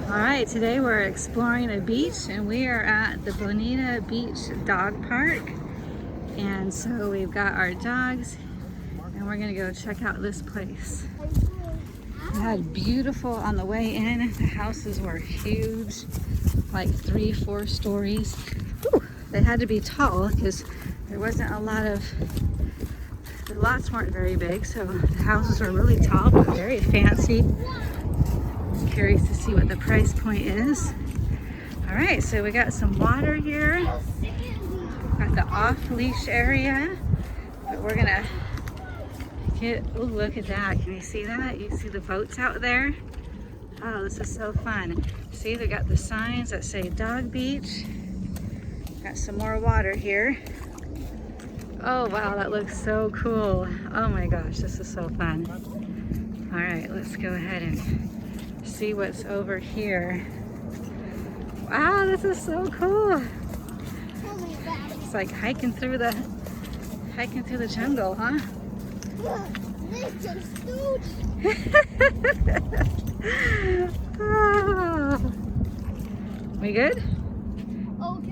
All right, today we're exploring a beach and we are at the Bonita Beach Dog Park. And so we've got our dogs and we're gonna go check out this place. It had beautiful on the way in. The houses were huge, like 3-4 stories. Whew, they had to be tall because there wasn't a lot of, the lots weren't very big, so the houses were really tall but very fancy. I'm curious to see what the price point is. All right, so we got some water here. Got the off-leash area, but we're gonna get, oh, look at that. Can you see that? You see the boats out there? Oh, this is so fun. See, they got the signs that say Dog Beach. Got some more water here. Oh, wow, that looks so cool. Oh my gosh, this is so fun. All right, let's go ahead and see what's over here. Wow, this is so cool. It's like hiking through the jungle, huh? Oh. We good? Okay.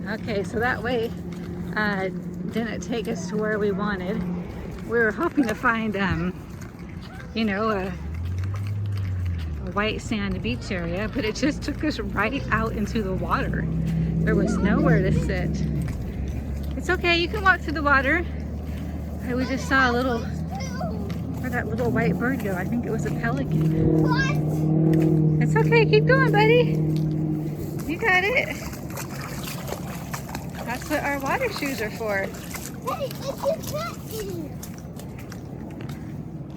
Okay, so that way didn't take us to where we wanted. We were hoping to find, you know, a white sand beach area, but it just took us right out into the water. There was nowhere to sit. It's okay, you can walk through the water. We just saw a little, where'd that little white bird go? I think it was a pelican. What? It's okay, keep going, buddy. You got it. That's what our water shoes are for. Hey, it's a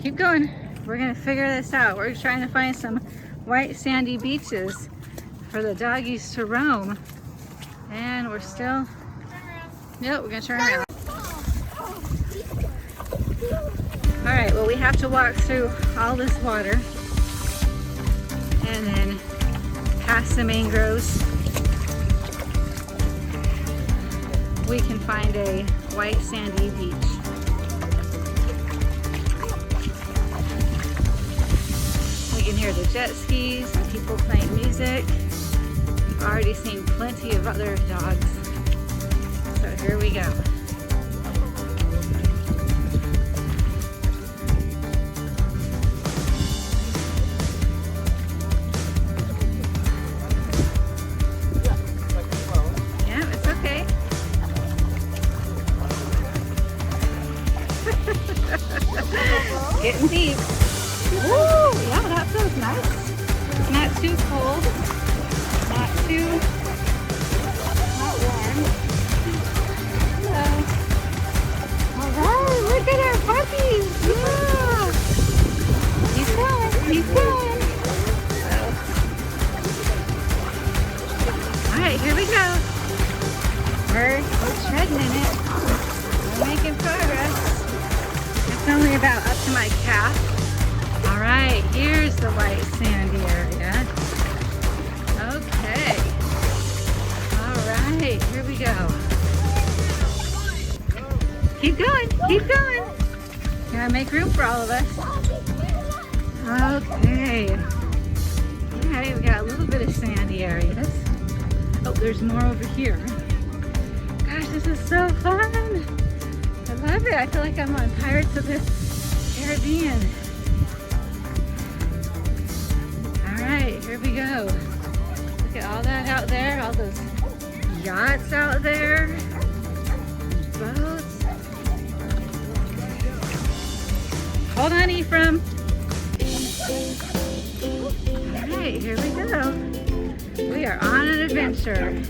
Keep going. We're gonna figure this out. We're trying to find some white sandy beaches for the doggies to roam. And we're still, nope, we're gonna turn around. All right, well, we have to walk through all this water and then past the mangroves. We can find a white sandy beach. We can hear the jet skis and people playing music. We've already seen plenty of other dogs. So here we go. Yeah, it's okay. Getting deep. Woo! Yeah, that feels nice. Not too cold. Not warm. Hello. Alright, look at our puppies. Yeah. He's going. He's going. Alright, here we go. We're treading in it. We're making progress. It's only about up to my calf. All right, here's the white sandy area. Okay. All right, here we go. Keep going, keep going. Gotta make room for all of us. Okay. All right, we got a little bit of sandy areas. Oh, there's more over here. Gosh, this is so fun. I love it. I feel like I'm on Pirates of the Caribbean. All right, here we go. Look at all that out there, all those yachts out there, boats. Hold on, Ephraim. All right, here we go. We are on an adventure.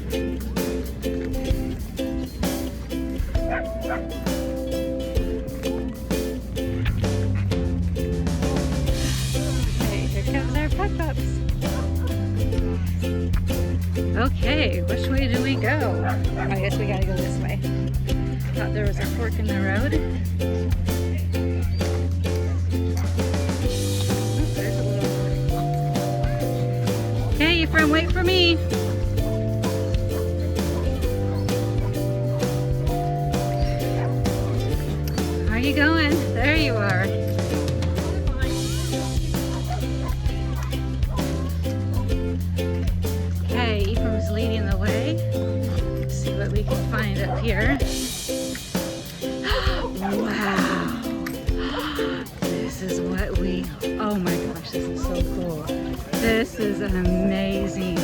Okay, which way do we go? I guess we gotta go this way. Thought there was a fork in the road. Oh, there's a little... Okay, Ephraim, wait for me. Where are you going? There you are. here. Wow. This is what we, oh my gosh, this is so cool. This is amazing.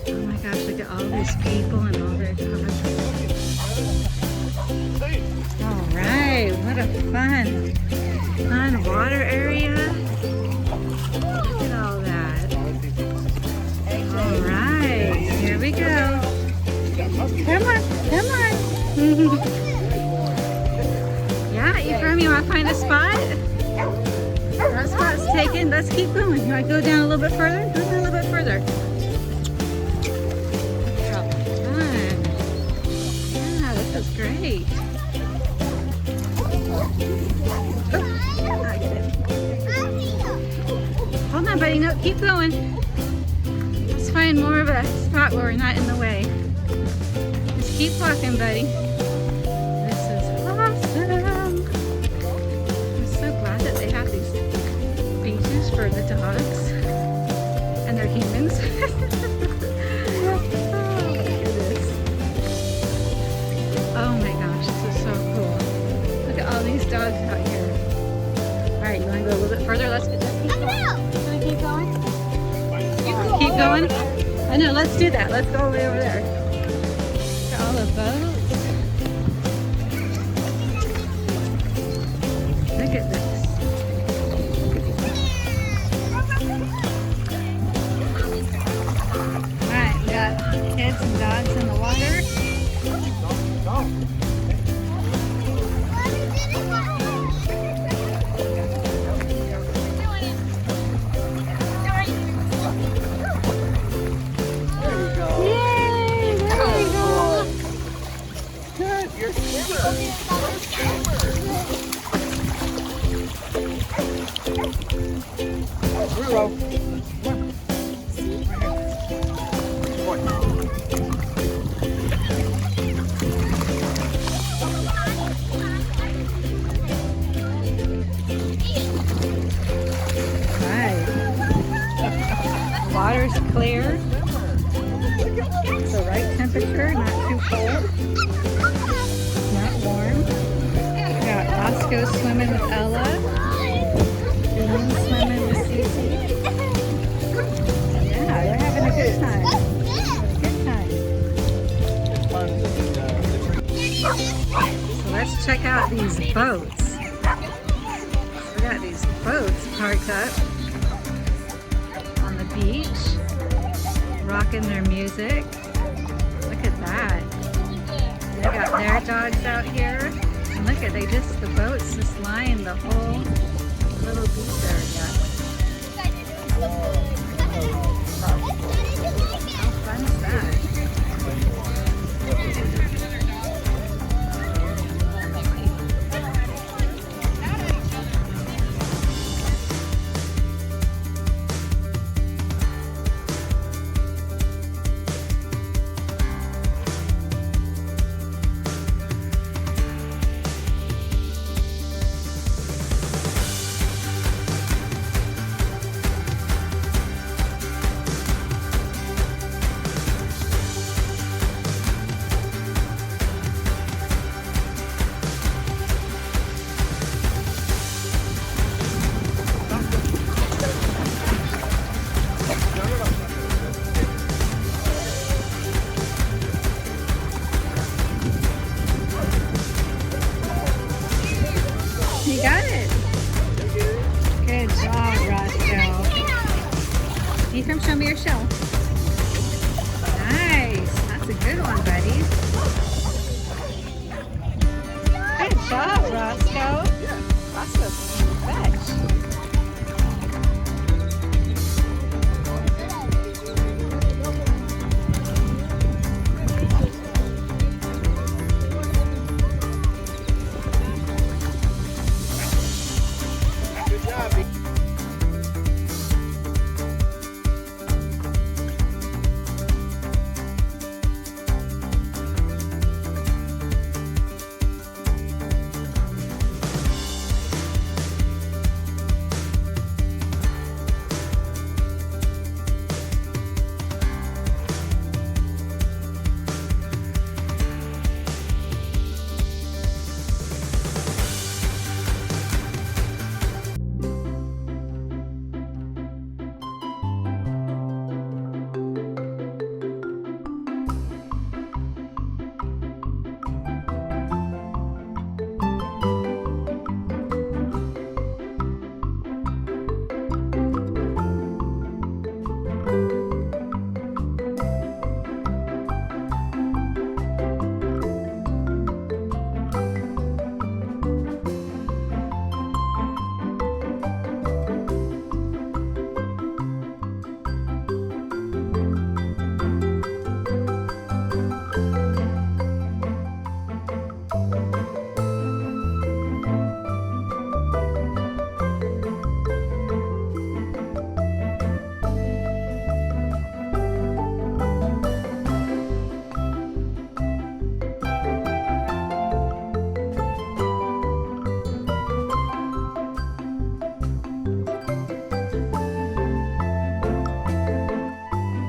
Oh my gosh, look at all these people and all their dogs. All right, what a fun water area. Look at all that. All right, here we go. Come on, come on. Yeah, Ephraim, you want to find a spot? That spot's taken. Let's keep going. You want to go down a little bit further? Go down a little bit further. How fun. Yeah, this is great. Oh, I get it. Hold on, buddy. No, keep going. Let's find more of a spot where we're not in the way. Just keep walking, buddy. This is awesome. I'm so glad that they have these beaches for the dogs and their humans. Oh my gosh, this is so cool. Look at all these dogs out here. All right, you want to go a little bit further? Let's keep going. Keep going? Keep going? I know, let's do that. Let's go way over there. Look at all the boats. Look at this. Alright, we got kids and dogs in the water. Water's clear. It's the right temperature, not too cold, not warm. We got Roscoe swimming with Ella. Dylan swimming with Cece. Yeah, they're having a good time. So let's check out these boats. We got these boats parked up on the beach, rocking their music. Look at that. They got their dogs out here. And look at, the boats just line the whole little beach area. How fun is that? You got it. Good job, Roscoe. Ephraim, show me your shell. Nice. That's a good one, buddy. Good job, Roscoe. Roscoe's fetch.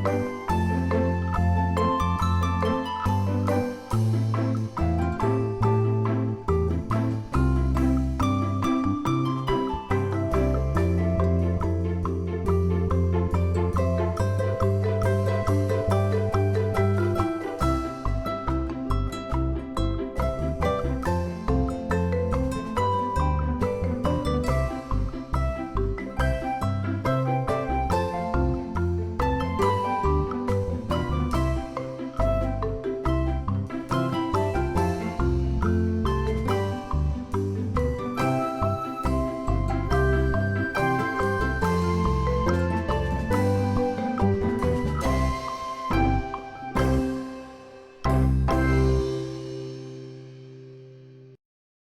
Bye.